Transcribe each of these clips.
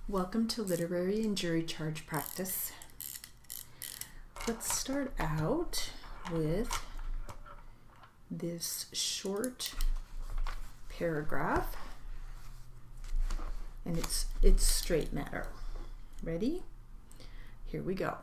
Welcome to literary and jury charge practice. Let's start out with this short paragraph, and it's straight matter. Ready? Here we go.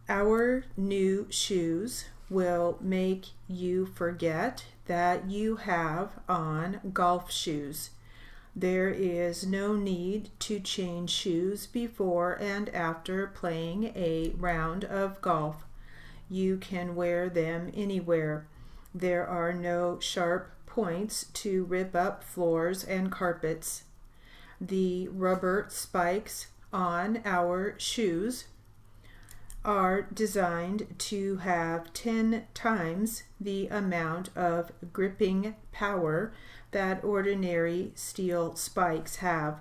Our new shoes will make you forget that you have on golf shoes. There is no need to change shoes before and after playing a round of golf. You can wear them anywhere. There are no sharp points to rip up floors and carpets. The rubber spikes on our shoes are designed to have 10 times the amount of gripping power that ordinary steel spikes have.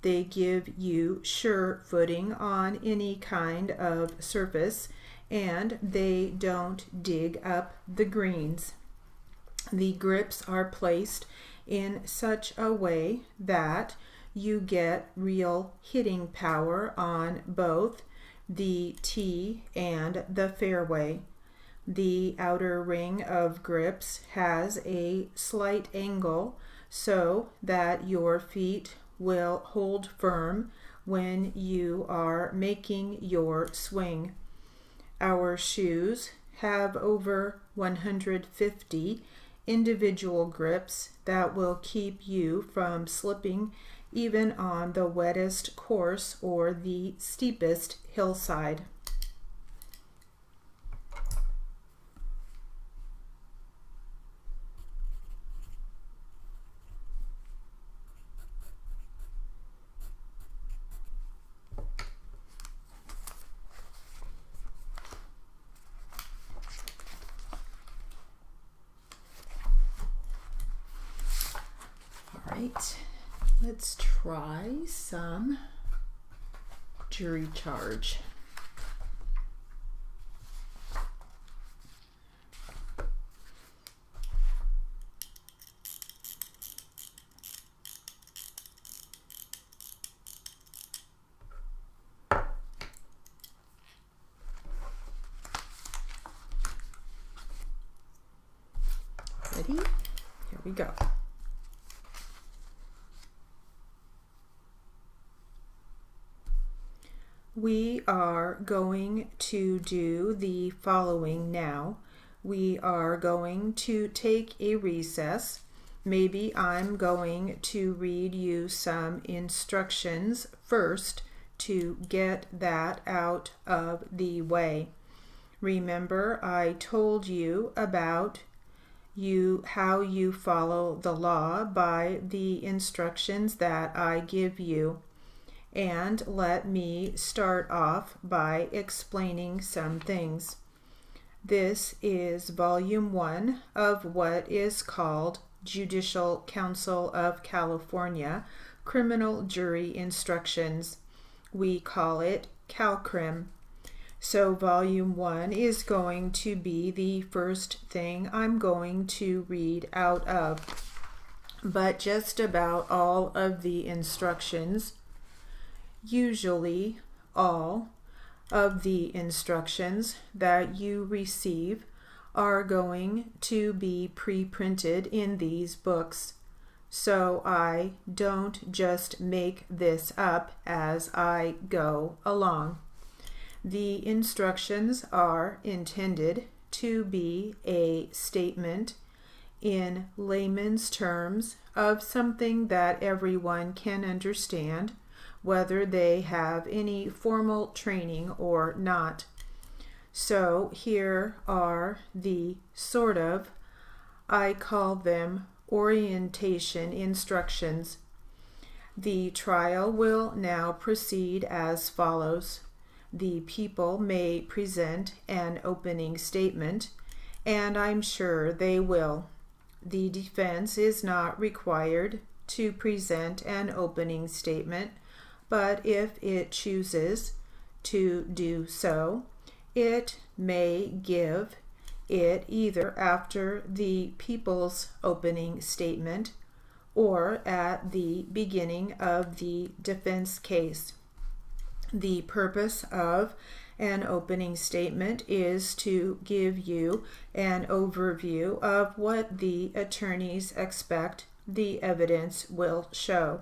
They give you sure footing on any kind of surface, and they don't dig up the greens. The grips are placed in such a way that you get real hitting power on both the tee and the fairway. The outer ring of grips has a slight angle so that your feet will hold firm when you are making your swing. Our shoes have over 150 individual grips that will keep you from slipping even on the wettest course or the steepest hillside. All right. Let's try some jury charge. Ready? Here we go. We are going to do the following now. We are going to take a recess. Maybe I'm going to read you some instructions first to get that out of the way. Remember, I told you about how you follow the law by the instructions that I give you. And let me start off by explaining some things. This is Volume 1 of what is called Judicial Council of California Criminal Jury Instructions. We call it CalCrim. So Volume 1 is going to be the first thing I'm going to read out of. But just about all of the instructions, usually all of the instructions that you receive are going to be pre-printed in these books. So I don't just make this up as I go along. The instructions are intended to be a statement in layman's terms of something that everyone can understand, whether they have any formal training or not. So here are the I call them orientation instructions. The trial will now proceed as follows. The people may present an opening statement, and I'm sure they will. The defense is not required to present an opening statement, but if it chooses to do so, it may give it either after the people's opening statement or at the beginning of the defense case. The purpose of an opening statement is to give you an overview of what the attorneys expect the evidence will show.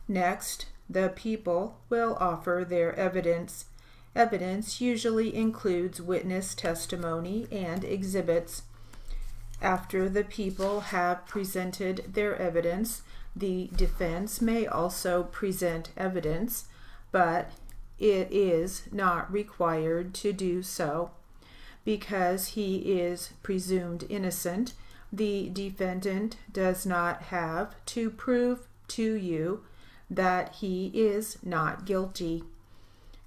Next, the people will offer their evidence. Evidence usually includes witness testimony and exhibits. After the people have presented their evidence, the defense may also present evidence, but it is not required to do so. Because he is presumed innocent, the defendant does not have to prove to you that he is not guilty.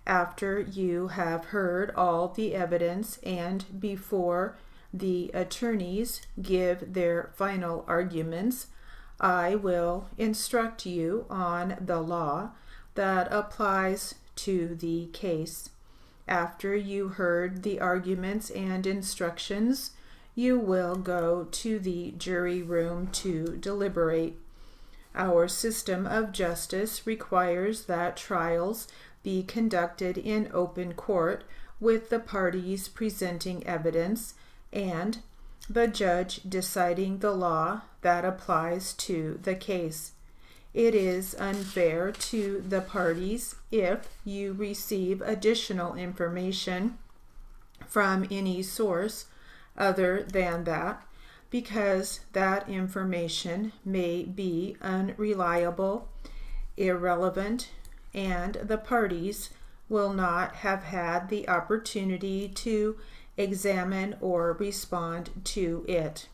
After you have heard all the evidence and before the attorneys give their final arguments, I will instruct you on the law that applies to the case. After you heard the arguments and instructions, you will go to the jury room to deliberate. Our system of justice requires that trials be conducted in open court with the parties presenting evidence and the judge deciding the law that applies to the case. It is unfair to the parties if you receive additional information from any source other than that, because that information may be unreliable, irrelevant, and the parties will not have had the opportunity to examine or respond to it.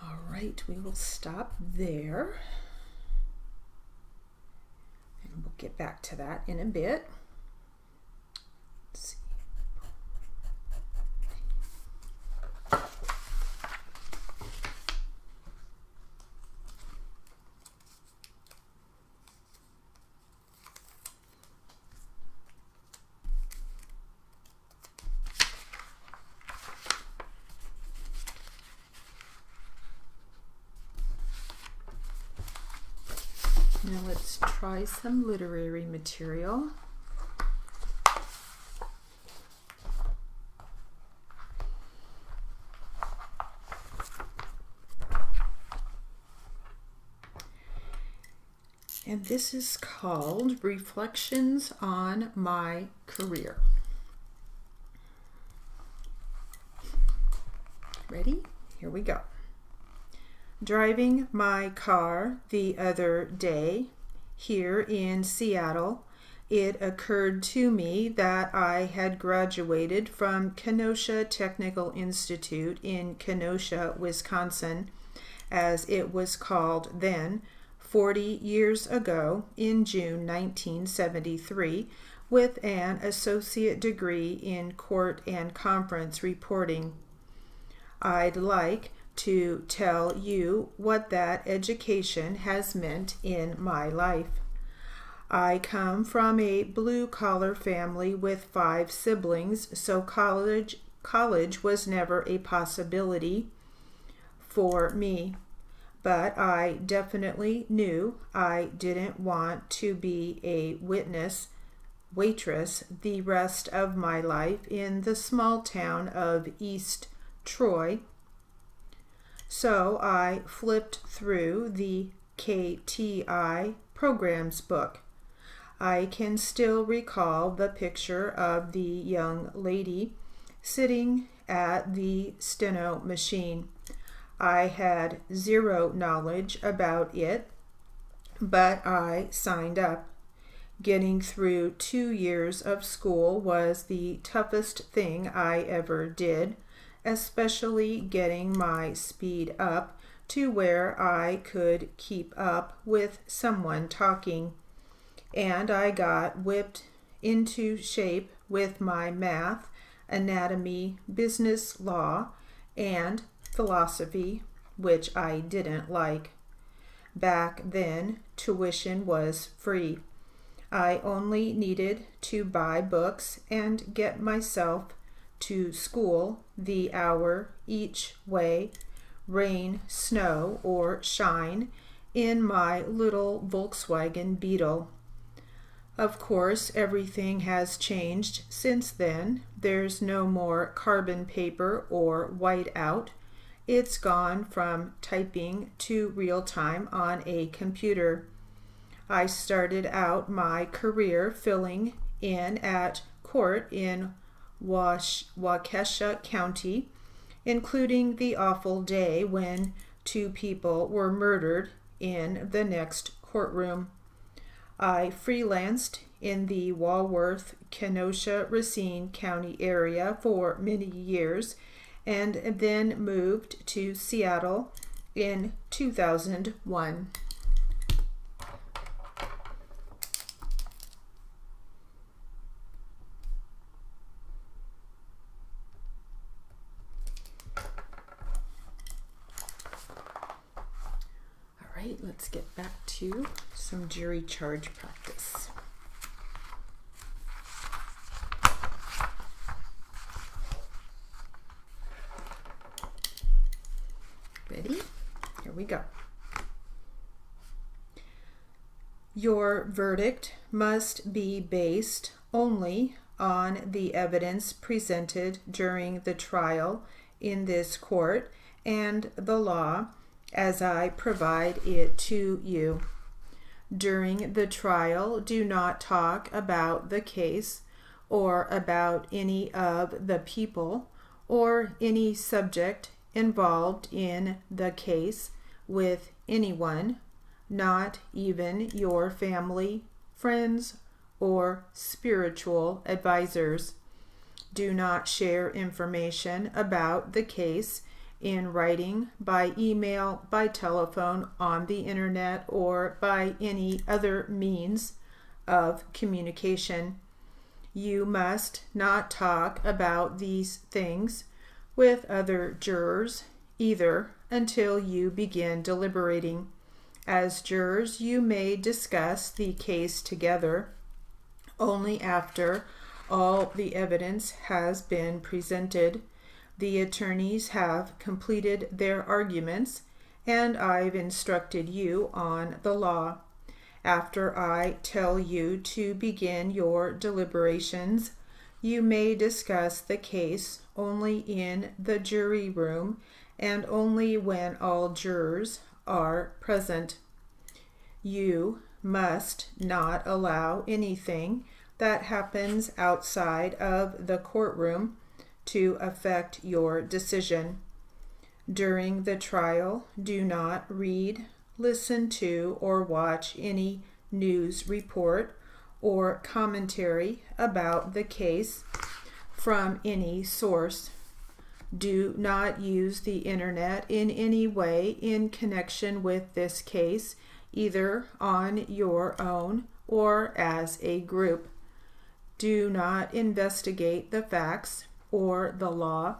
All right, we will stop there. And we'll get back to that in a bit. Let's see. Now let's try some literary material. And this is called Reflections on My Career. Ready? Here we go. Driving my car the other day here in Seattle, it occurred to me that I had graduated from Kenosha Technical Institute in Kenosha, Wisconsin, as it was called then, 40 years ago in June 1973, with an associate degree in court and conference reporting. I'd like to tell you what that education has meant in my life. I come from a blue-collar family with 5 siblings, so college was never a possibility for me. But I definitely knew I didn't want to be a waitress the rest of my life in the small town of East Troy. So I flipped through the KTI programs book. I can still recall the picture of the young lady sitting at the steno machine. I had zero knowledge about it, but I signed up. Getting through 2 years of school was the toughest thing I ever did, especially getting my speed up to where I could keep up with someone talking. And I got whipped into shape with my math, anatomy, business law, and philosophy, which I didn't like. Back then, tuition was free. I only needed to buy books and get myself to school the hour each way, rain, snow, or shine, in my little Volkswagen Beetle. Of course, everything has changed since then. There's no more carbon paper or whiteout. It's gone from typing to real time on a computer. I started out my career filling in at court in Waukesha County, including the awful day when 2 people were murdered in the next courtroom. I freelanced in the Walworth, Kenosha, Racine County area for many years and then moved to Seattle in 2001. All right, let's get back to some jury charge practice. Ready? Here we go. Your verdict must be based only on the evidence presented during the trial in this court and the law as I provide it to you. During the trial, do not talk about the case or about any of the people or any subject involved in the case with anyone, not even your family, friends, or spiritual advisors. Do not share information about the case in writing, by email, by telephone, on the internet, or by any other means of communication. You must not talk about these things with other jurors either until you begin deliberating. As jurors, you may discuss the case together only after all the evidence has been presented. The attorneys have completed their arguments, and I've instructed you on the law. After I tell you to begin your deliberations, you may discuss the case only in the jury room and only when all jurors are present. You must not allow anything that happens outside of the courtroom to affect your decision. During the trial, do not read, listen to, or watch any news report or commentary about the case from any source. Do not use the internet in any way in connection with this case, either on your own or as a group. Do not investigate the facts or the law,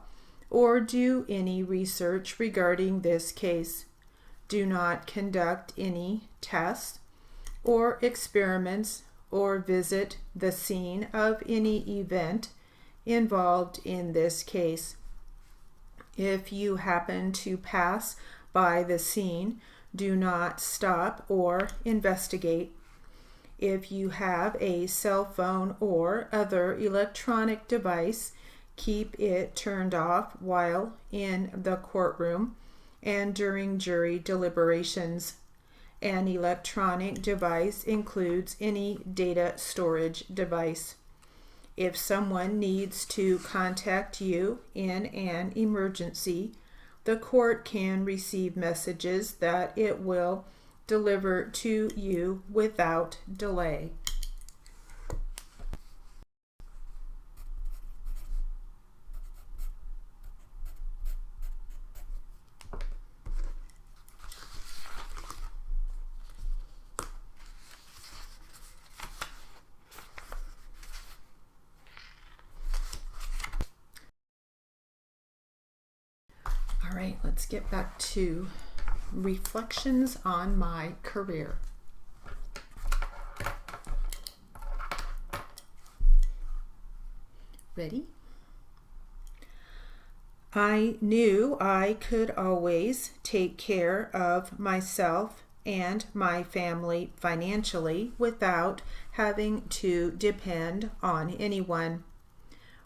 or do any research regarding this case. Do not conduct any tests or experiments or visit the scene of any event involved in this case. If you happen to pass by the scene, do not stop or investigate. If you have a cell phone or other electronic device, keep it turned off while in the courtroom and during jury deliberations. An electronic device includes any data storage device. If someone needs to contact you in an emergency, the court can receive messages that it will deliver to you without delay. All right, let's get back to reflections on my career. Ready? I knew I could always take care of myself and my family financially without having to depend on anyone.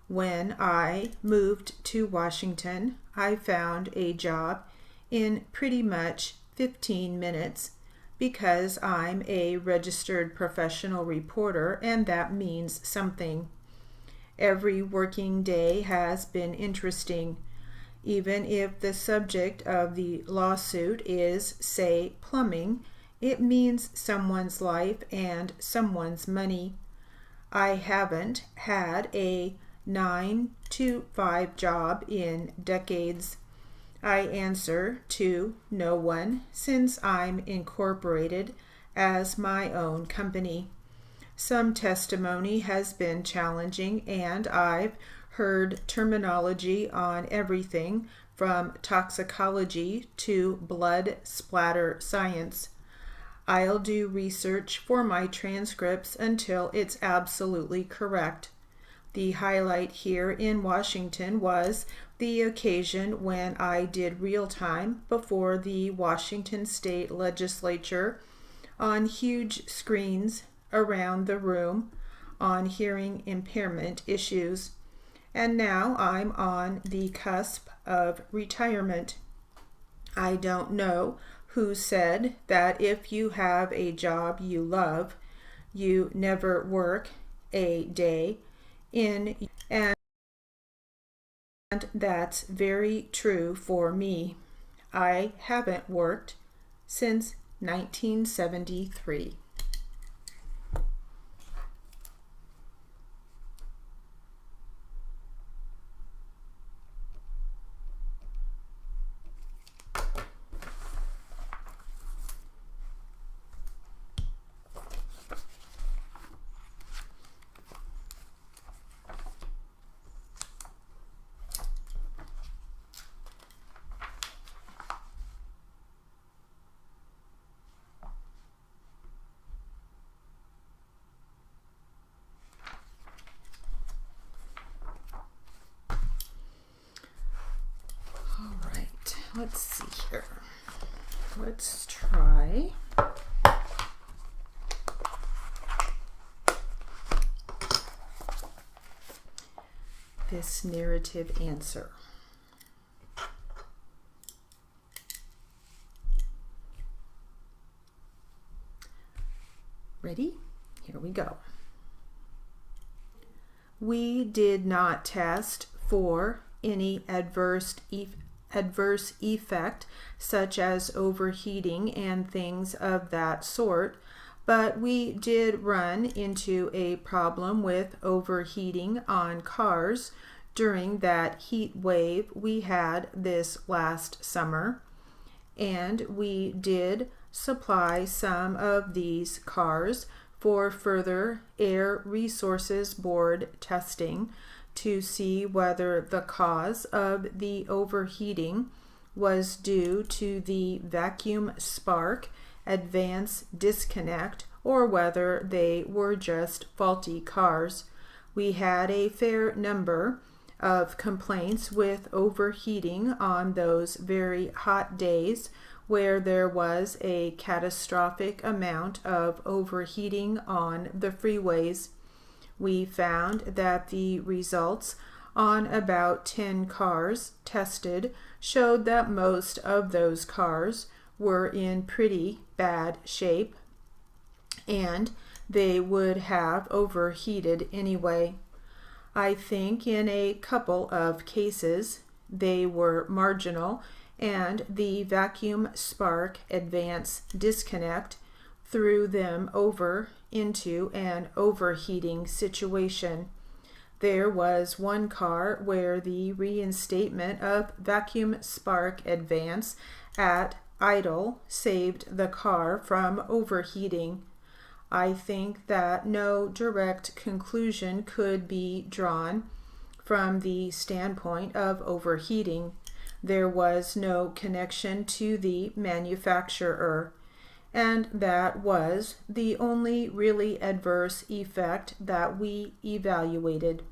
When I moved to Washington, I found a job in pretty much 15 minutes because I'm a registered professional reporter, and that means something. Every working day has been interesting, even if the subject of the lawsuit is, say, plumbing. It means someone's life and someone's money. I haven't had a 9-to-5 job in decades. I answer to no one since I'm incorporated as my own company. Some testimony has been challenging, and I've heard terminology on everything from toxicology to blood splatter science. I'll do research for my transcripts until it's absolutely correct. The highlight here in Washington was the occasion when I did real time before the Washington State Legislature on huge screens around the room on hearing impairment issues. And now I'm on the cusp of retirement. I don't know who said that if you have a job you love, you never work a day in, and that's very true for me. I haven't worked since 1973. Let's see here. Let's try this narrative answer. Ready? Here we go. We did not test for any adverse effect such as overheating and things of that sort, but we did run into a problem with overheating on cars during that heat wave we had this last summer, and we did supply some of these cars for further Air Resources Board testing to see whether the cause of the overheating was due to the vacuum spark advance disconnect or whether they were just faulty cars. We had a fair number of complaints with overheating on those very hot days where there was a catastrophic amount of overheating on the freeways. We found that the results on about 10 cars tested showed that most of those cars were in pretty bad shape, and they would have overheated anyway. I think in a couple of cases they were marginal, and the vacuum spark advance disconnect threw them over into an overheating situation. There was one car where the reinstatement of vacuum spark advance at idle saved the car from overheating. I think that no direct conclusion could be drawn from the standpoint of overheating. There was no connection to the manufacturer, and that was the only really adverse effect that we evaluated.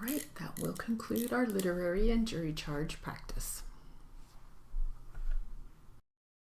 All right, that will conclude our literary and jury charge practice.